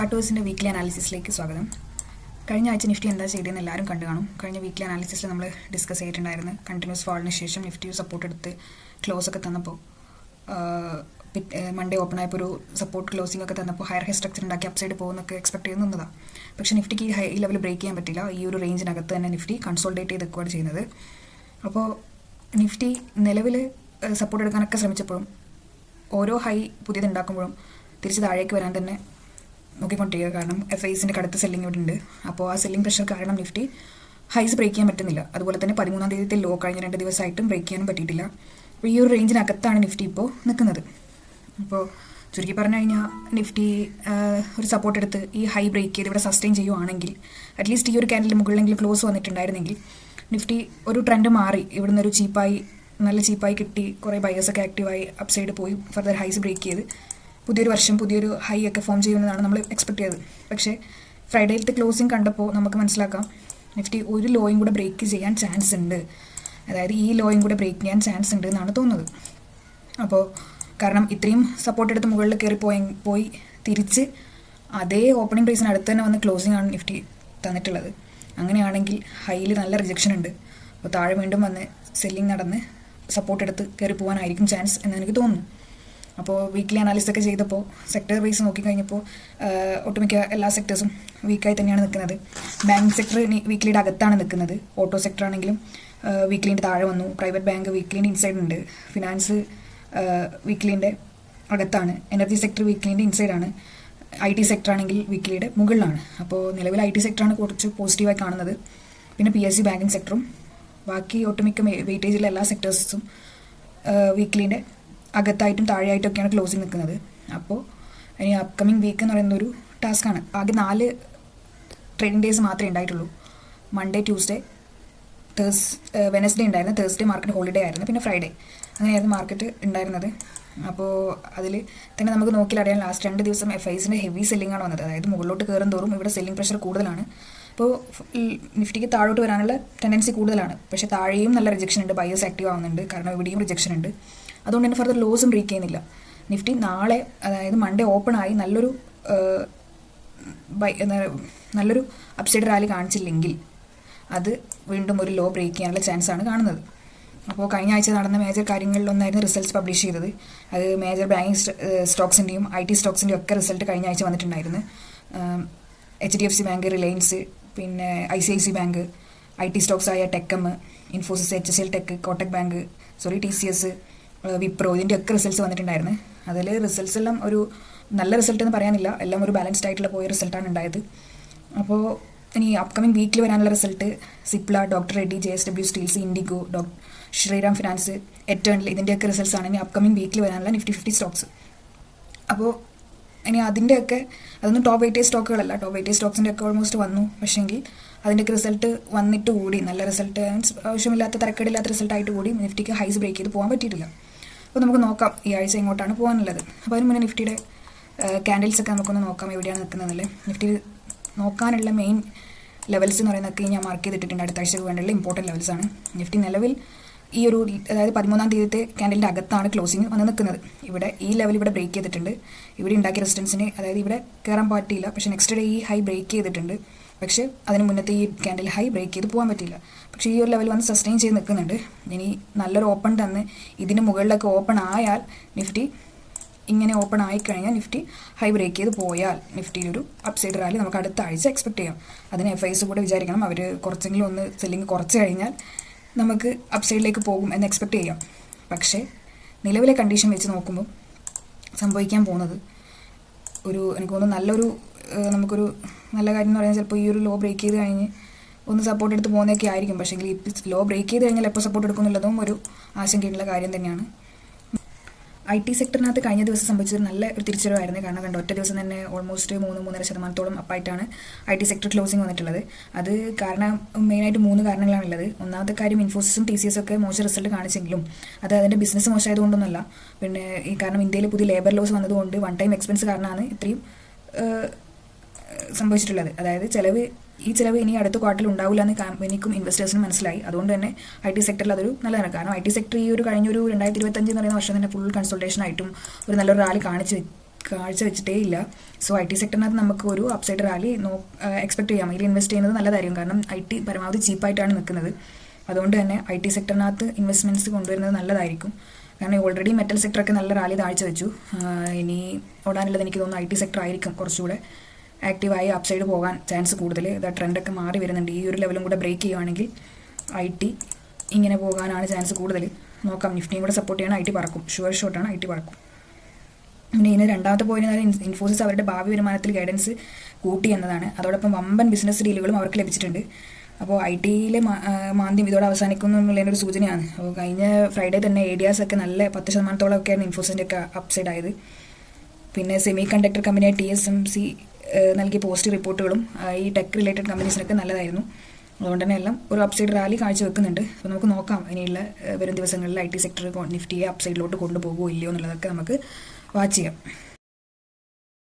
ചാർട്ടേഴ്സിൻ്റെ weekly അനാലിസിസിലേക്ക് സ്വാഗതം. കഴിഞ്ഞ ആഴ്ച നിഫ്റ്റി എന്താ ചെയ്തതെന്ന് എല്ലാവരും കണ്ടു കാണും. കഴിഞ്ഞ വീക്ക്ലി അനാലിസിസിൽ നമ്മൾ ഡിസ്കസ് ചെയ്തിട്ടുണ്ടായിരുന്നു. കണ്ടിന്യൂസ് ഫാളിന് ശേഷം നിഫ്റ്റി സപ്പോർട്ട് എടുത്ത് ക്ലോസ് ഒക്കെ തന്നപ്പോൾ മൺഡേ ഓപ്പൺ ആയപ്പോൾ ഒരു സപ്പോർട്ട് ക്ലോസിംഗ് ഒക്കെ തന്നപ്പോൾ ഹയർ ഹൈ സ്ട്രക്ചർ ഉണ്ടാക്കി അപ്സൈഡ് പോകുന്നൊക്കെ എക്സ്പെക്ട് ചെയ്ത് നിന്നതാണ്. പക്ഷേ നിഫ്റ്റിക്ക് ഈ ലെവൽ ബ്രേക്ക് ചെയ്യാൻ പറ്റില്ല. ഈ ഒരു റേഞ്ചിനകത്ത് തന്നെ നിഫ്റ്റി കൺസോൾഡേറ്റ് ചെയ്ത് നിൽക്കുകയാണ് ചെയ്യുന്നത്. അപ്പോൾ നിഫ്റ്റി നിലവിൽ സപ്പോർട്ട് എടുക്കാനൊക്കെ ശ്രമിച്ചപ്പോഴും ഓരോ ഹൈ പുതിയതുണ്ടാക്കുമ്പോഴും തിരിച്ച് താഴേക്ക് വരാൻ തന്നെ നോക്കിക്കൊണ്ടിരിക്കുക. കാരണം FISന്റെ കടുത്ത സെല്ലിംഗ് ഇവിടെ ഉണ്ട്. അപ്പോൾ ആ സെല്ലിംഗ് പ്രഷർ കാരണം നിഫ്റ്റി ഹൈസ് ബ്രേക്ക് ചെയ്യാൻ പറ്റുന്നില്ല. അതുപോലെ തന്നെ 13-ാം തീയതി ലോ കഴിഞ്ഞ 2 ദിവസമായിട്ടും ബ്രേക്ക് ചെയ്യാനും പറ്റിയിട്ടില്ല. അപ്പോൾ ഈ ഒരു റേഞ്ചിനകത്താണ് നിഫ്റ്റി ഇപ്പോൾ നിൽക്കുന്നത്. അപ്പോൾ ചുരുക്കി പറഞ്ഞു കഴിഞ്ഞാൽ നിഫ്റ്റി ഒരു സപ്പോർട്ട് എടുത്ത് ഈ ഹൈ ബ്രേക്ക് ചെയ്ത് ഇവിടെ സസ്റ്റെയിൻ ചെയ്യുവാണെങ്കിൽ അറ്റ്ലീസ്റ്റ് ഈ ഒരു ക്യാൻഡലിന് മുകളിലെങ്കിലും ക്ലോസ് വന്നിട്ടുണ്ടായിരുന്നെങ്കിൽ നിഫ്റ്റി ഒരു ട്രെൻഡ് മാറി ഇവിടുന്ന് ഒരു നല്ല ചീപ്പായി കിട്ടി, കുറേ ബയേഴ്സൊക്കെ ആക്റ്റീവായി അപ്സൈഡ് പോയി ഫർദർ ഹൈസ് ബ്രേക്ക് ചെയ്ത് പുതിയൊരു വർഷം പുതിയൊരു ഹൈ ഒക്കെ ഫോം ചെയ്യുമെന്നാണ് നമ്മൾ എക്സ്പെക്ട് ചെയ്തത്. പക്ഷേ ഫ്രൈഡേയിലത്തെ ക്ലോസിംഗ് കണ്ടപ്പോൾ നമുക്ക് മനസ്സിലാക്കാം നിഫ്റ്റി ഒരു ലോയും കൂടെ ബ്രേക്ക് ചെയ്യാൻ ചാൻസ് ഉണ്ട്. അതായത് ഈ ലോയും കൂടെ ബ്രേക്ക് ചെയ്യാൻ ചാൻസ് ഉണ്ട് എന്നാണ് തോന്നുന്നത്. അപ്പോൾ കാരണം ഇത്രയും സപ്പോർട്ട് എടുത്ത് മുകളിൽ കയറി പോയി തിരിച്ച് അതേ ഓപ്പണിംഗ് പ്രൈസിന് അടുത്ത് തന്നെ വന്ന് ക്ലോസിംഗ് ആണ് നിഫ്റ്റി തന്നിട്ടുള്ളത്. അങ്ങനെയാണെങ്കിൽ ഹൈയിൽ നല്ല റിജക്ഷൻ ഉണ്ട്. അപ്പോൾ താഴെ വീണ്ടും വന്ന് സെല്ലിംഗ് നടന്ന് സപ്പോർട്ട് എടുത്ത് കയറി പോകാനായിരിക്കും ചാൻസ് എന്ന് എനിക്ക് തോന്നുന്നു. അപ്പോൾ വീക്ക്ലി അനാലിസിസ് ഒക്കെ ചെയ്തപ്പോൾ സെക്ടർ വൈസ് നോക്കിക്കഴിഞ്ഞപ്പോൾ ഒട്ടുമിക്ക എല്ലാ സെക്ടേഴ്സും വീക്കായി തന്നെയാണ് നിൽക്കുന്നത്. ബാങ്ക് സെക്ടർ വീക്ക്ലിയുടെ അകത്താണ് നിൽക്കുന്നത്. ഓട്ടോ സെക്ടർ ആണെങ്കിലും വീക്ക്ലിൻ്റെ താഴെ വന്നു. പ്രൈവറ്റ് ബാങ്ക് വീക്ക്ലിൻ്റെ ഇൻസൈഡ് ഉണ്ട്. ഫിനാൻസ് വീക്ക്ലിൻ്റെ അകത്താണ്. എനർജി സെക്ടർ വീക്ക്ലിൻ്റെ ഇൻസൈഡാണ്. IT സെക്ടർ ആണെങ്കിൽ വീക്ക്ലിയുടെ മുകളിലാണ്. അപ്പോൾ നിലവിൽ IT സെക്ടറാണ് കുറച്ച് പോസിറ്റീവായി കാണുന്നത്. പിന്നെ PSU ബാങ്കിങ് സെക്ടറും ബാക്കി ഒട്ടുമിക്ക വെയിറ്റേജിലെ എല്ലാ സെക്ടേഴ്സും വീക്ക്ലിൻ്റെ അകത്തായിട്ടും താഴെയായിട്ടൊക്കെയാണ് ക്ലോസിംഗ് നിൽക്കുന്നത്. അപ്പോൾ ഇനി അപ്കമിങ് വീക്ക് എന്ന് പറയുന്ന ഒരു ടാസ്ക്കാണ്. ആകെ 4 ട്രേഡിംഗ് ഡേയ്സ് മാത്രമേ ഉണ്ടായിട്ടുള്ളൂ. മൺഡേ, ട്യൂസ്ഡേ, വെനസ്ഡേ ഉണ്ടായിരുന്നു. തേഴ്സ്ഡേ മാർക്കറ്റ് ഹോളിഡേ ആയിരുന്നു. പിന്നെ ഫ്രൈഡേ അങ്ങനെയായിരുന്നു മാർക്കറ്റ് ഉണ്ടായിരുന്നത്. അപ്പോൾ അതിൽ തന്നെ നമുക്ക് നോക്കിയാൽ ലാസ്റ്റ് 2 ദിവസം FISന്റെ ഹെവി സെല്ലിംഗ് ആണ് വന്നത്. അതായത് മുകളിലോട്ട് കയറും തോറും ഇവിടെ സെല്ലിംഗ് പ്രഷർ കൂടുതലാണ്. അപ്പോൾ നിഫ്റ്റിക്ക് താഴോട്ട് വരാനുള്ള ടെൻഡൻസി കൂടുതലാണ്. പക്ഷേ താഴെയും നല്ല റിജക്ഷൻ ഉണ്ട്. ബയേഴ്സ് ആക്റ്റീവ് ആവുന്നുണ്ട്. കാരണം ഇവിടെയും റിജക്ഷൻ ഉണ്ട്. അതുകൊണ്ട് തന്നെ ഫർദർ ലോസും ബ്രേക്ക് ചെയ്യുന്നില്ല. നിഫ്റ്റി നാളെ അതായത് മൺഡേ ഓപ്പൺ ആയി നല്ലൊരു അപ്സൈഡ് റാലി കാണിച്ചില്ലെങ്കിൽ അത് വീണ്ടും ഒരു ലോ ബ്രേക്ക് ചെയ്യാനുള്ള ചാൻസാണ് കാണുന്നത്. അപ്പോൾ കഴിഞ്ഞ ആഴ്ച നടന്ന മേജർ കാര്യങ്ങളിലൊന്നായിരുന്നു റിസൾട്ട്സ് പബ്ലിഷ് ചെയ്തത്. അത് മേജർ ബാങ്കിങ് സ്റ്റോക്സിൻ്റെയും IT സ്റ്റോക്സിൻ്റെയും ഒക്കെ റിസൾട്ട് കഴിഞ്ഞ ആഴ്ച വന്നിട്ടുണ്ടായിരുന്നു. HDFC ബാങ്ക്, റിലയൻസ്, പിന്നെ ICICI ബാങ്ക്, IT സ്റ്റോക്സ് ആയ ടെക്കം, Infosys, HCL tech, Kotak bank, TCS, Wipro, ഇതിൻ്റെ ഒക്കെ റിസൾട്ട്സ് വന്നിട്ടുണ്ടായിരുന്നു. അതിൽ റിസൾട്ട്സ് എല്ലാം ഒരു നല്ല റിസൾട്ട് എന്ന് പറയാനില്ല. എല്ലാം ഒരു ബാലൻസ്ഡ് ആയിട്ടുള്ള പോയ റിസൾട്ടാണ് ഉണ്ടായത്. അപ്പോൾ ഇനി അപ്കമിങ് വീക്കിൽ വരാനുള്ള result Cipla, doctor Reddy, JSW steels, IndiGo, Shriram finance, Eternal, ഇതിൻ്റെയൊക്കെ റിസൾട്ട്സ് ആണ് ഇനി അപ്കമിങ് വീക്കിൽ വരാനുള്ള നിഫ്റ്റി 50 സ്റ്റോക്സ്. അപ്പോൾ ഇനി അതൊന്നും ടോപ്പ് 80 സ്റ്റോക്കുകളല്ല. ടോപ്പ് 80 സ്റ്റോക്സിൻ്റെ ഒക്കെ ഓൾമോസ്റ്റ് വന്നു. പക്ഷേങ്കിൽ അതിൻ്റെയൊക്കെ റിസൾട്ട് വന്നിട്ട് കൂടി നല്ല റിസൾട്ട് ആവശ്യമില്ലാത്ത തരക്കേടില്ലാത്ത റിസൾട്ടായിട്ട് കൂടി നിഫ്റ്റിക്ക് ഹൈസ് ബ്രേക്ക് ചെയ്ത് പോകാൻ പറ്റിയിട്ടില്ല. അപ്പോൾ നമുക്ക് നോക്കാം ഈ ആഴ്ച എങ്ങോട്ടാണ് പോകാനുള്ളത്. അപ്പോൾ അതിന് മുന്നേ നിഫ്റ്റിയുടെ ക്യാൻഡിൽസൊക്കെ നമുക്കൊന്ന് നോക്കാം എവിടെയാണ് നിൽക്കുന്നതല്ലേ. നിഫ്റ്റി നോക്കാനുള്ള മെയിൻ ലെവൽസ് എന്ന് പറയുന്നതൊക്കെ ഞാൻ മാർക്ക് ചെയ്തിട്ടുണ്ട്. അടുത്ത ആഴ്ചക്ക് വേണ്ടിയുള്ള ഇമ്പോർട്ടൻറ്റ് ലെവൽസാണ്. നിഫ്റ്റി നിലവിൽ ഈ ഒരു അതായത് 13-ാം തീയതിത്തെ ക്യാൻഡലിൻ്റെ അകത്താണ് ക്ലോസിംഗ് വന്ന് നിൽക്കുന്നത്. ഈ ലെവൽ ഇവിടെ ബ്രേക്ക് ചെയ്തിട്ടുണ്ട്. ഇവിടെ ഉണ്ടാക്കിയ റെസിസ്റ്റൻസിന് അതായത് ഇവിടെ കയറാൻ പറ്റിയില്ല. പക്ഷേ നെക്സ്റ്റ് ഡേ ഈ ഹൈ ബ്രേക്ക് ചെയ്തിട്ടുണ്ട്. പക്ഷേ അതിന് മുന്നത്തെ ഈ ക്യാൻഡിൽ ഹൈ ബ്രേക്ക് ചെയ്ത് പോകാൻ പറ്റിയില്ല. പക്ഷേ ഈ ഒരു ലെവൽ വന്ന് സസ്റ്റെയിൻ ചെയ്ത് നിൽക്കുന്നുണ്ട്. ഇനി നല്ലൊരു ഓപ്പൺ തന്ന് ഇതിന് മുകളിലൊക്കെ ഓപ്പൺ ആയാൽ നിഫ്റ്റി ഇങ്ങനെ ഓപ്പൺ ആയിക്കഴിഞ്ഞാൽ നിഫ്റ്റി ഹൈ ബ്രേക്ക് ചെയ്ത് പോയാൽ നിഫ്റ്റിയിലൊരു അപ്സൈഡ് റാലി നമുക്ക് അടുത്ത ആഴ്ച എക്സ്പെക്ട് ചെയ്യാം. അതിന് FIS കൂടെ വിചാരിക്കണം. അവർ കുറച്ചെങ്കിലും ഒന്ന് സെല്ലിങ് കുറച്ച് കഴിഞ്ഞാൽ നമുക്ക് അപ്സൈഡിലേക്ക് പോകും എന്ന് എക്സ്പെക്ട് ചെയ്യാം. പക്ഷേ നിലവിലെ കണ്ടീഷൻ വെച്ച് നോക്കുമ്പോൾ സംഭവിക്കാൻ പോകുന്നത് എനിക്ക് തോന്നുന്നു നമുക്കൊരു നല്ല കാര്യം എന്ന് പറയുന്നത് ചിലപ്പോൾ ഈ ഒരു ലോ ബ്രേക്ക് ചെയ്ത് കഴിഞ്ഞ് ഒന്ന് സപ്പോർട്ട് എടുത്ത് പോകുന്നതൊക്കെ ആയിരിക്കും. പക്ഷേ ലോ ബ്രേക്ക് ചെയ്ത് കഴിഞ്ഞാൽ എപ്പോൾ സപ്പോർട്ട് എടുക്കുന്നുള്ളതും ഒരു ആശങ്കയുള്ള കാര്യം തന്നെയാണ്. IT സെക്ടറിനകത്ത് കഴിഞ്ഞ ദിവസം സംഭവിച്ചത് നല്ല ഒരു തിരിച്ചറിവായിരുന്നു. കാരണം ഒറ്റ ദിവസം തന്നെ ഓൾമോസ്റ്റ് 3-3.5% അപ്പായിട്ടാണ് IT സെക്ടർ ക്ലോസിംഗ് വന്നിട്ടുള്ളത്. അത് മെയിനായിട്ട് 3 കാരണങ്ങളാണുള്ളത്. ഒന്നാമത്തെ കാര്യം ഇൻഫോസിസും TCS ഒക്കെ മോശം റിസൾട്ട് കാണിച്ചെങ്കിലും അത് അതിൻ്റെ ബിസിനസ് മോശമായതുകൊണ്ടൊന്നുമല്ല. പിന്നെ കാരണം ഇന്ത്യയിൽ പുതിയ ലേബർ ലോസ് വന്നതുകൊണ്ട് വൺ ടൈം എക്സ്പെൻസ് കാരണമാണ് ഇത്രയും സംഭവിച്ചിട്ടുള്ളത്. അതായത് ഈ ചിലവ് ഇനി അടുത്ത ക്വാർട്ടറിൽ ഉണ്ടാവില്ല എന്ന് എനിക്കും ഇൻവെസ്റ്റേഴ്സിനും മനസ്സിലായി. അതുകൊണ്ട് തന്നെ IT സെക്ടറിൽ അതൊരു നല്ലതാണ്. കാരണം IT സെക്ടർ ഈ ഒരു കഴിഞ്ഞൊരു 2025 എന്ന് പറയുന്ന വർഷം തന്നെ ഫുൾ കൺസൾട്ടേഷൻ ആയിട്ടും ഒരു നല്ലൊരു റാലി കാഴ്ചവെച്ചിട്ടേ ഇല്ല. സോ IT സെക്ടറിനകത്ത് നമുക്ക് ഒരു അപ്സൈഡ് റാലി എക്സ്പെക്ട് ചെയ്യാം. ഇതിൽ ഇൻവെസ്റ്റ് ചെയ്യുന്നത് നല്ലതായിരിക്കും. കാരണം IT പരമാവധി ചീപ്പായിട്ടാണ് നിൽക്കുന്നത്. അതുകൊണ്ട് തന്നെ IT സെക്ടറിനകത്ത് ഇൻവെസ്റ്റ്മെൻറ്റ്സ് കൊണ്ടുവരുന്നത് നല്ലതായിരിക്കും. കാരണം ഓൾറെഡി മെറ്റൽ സെക്ടറൊക്കെ നല്ല റാലി താഴ്ച വെച്ചു. ഇനി ഓടാനുള്ളത് എനിക്ക് തോന്നുന്നു IT സെക്ടർ ആയിരിക്കും കുറച്ചുകൂടെ ആക്റ്റീവായി അപ്സൈഡ് പോകാൻ ചാൻസ് കൂടുതൽ. ട്രെൻഡൊക്കെ മാറി വരുന്നുണ്ട്. ഈ ഒരു ലെവലും കൂടെ ബ്രേക്ക് ചെയ്യുവാണെങ്കിൽ IT ഇങ്ങനെ പോകാനാണ് ചാൻസ് കൂടുതൽ. നോക്കാം, നിഫ്റ്റിയും കൂടെ സപ്പോർട്ട് ചെയ്യണം. IT പറക്കും, ഷുവർ ഷോട്ടാണ്, IT പറക്കും. പിന്നെ ഇതിന് രണ്ടാമത്തെ പോയിന്റ് ഇൻഫോസിസ് അവരുടെ ഭാവി വരുമാനത്തിൽ ഗൈഡൻസ് കൂട്ടി എന്നതാണ്. അതോടൊപ്പം വമ്പൻ ബിസിനസ് ഡീലുകളും അവർക്ക് ലഭിച്ചിട്ടുണ്ട്. അപ്പോൾ IT-യിലെ മാന്ദ്യം ഇതോടെ അവസാനിക്കുന്നു എന്നുള്ളതിൻ്റെ ഒരു സൂചനയാണ്. അപ്പോൾ കഴിഞ്ഞ ഫ്രൈഡേ തന്നെ ADRs ഒക്കെ നല്ല 10% ഒക്കെയാണ് ഇൻഫോസിൻ്റെ ഒക്കെ അപ്സൈഡ് ആയത്. പിന്നെ സെമി കണ്ടക്ടർ കമ്പനിയായ TSMC നൽകിയ പോസിറ്റീവ് റിപ്പോർട്ടുകളും ഈ ടെക് റിലേറ്റഡ് കമ്പനീസിനൊക്കെ നല്ലതായിരുന്നു. അതുകൊണ്ട് തന്നെ എല്ലാം ഒരു അപ്സൈഡ് റാലി കാഴ്ചവെക്കുന്നുണ്ട്. അപ്പോൾ നമുക്ക് നോക്കാം ഇനിയുള്ള വരും ദിവസങ്ങളിൽ IT സെക്ടർ നിഫ്റ്റിയെ അപ്സൈഡിലോട്ട് കൊണ്ടുപോകുമോ ഇല്ലയോ എന്നുള്ളതൊക്കെ നമുക്ക് വാച്ച് ചെയ്യാം.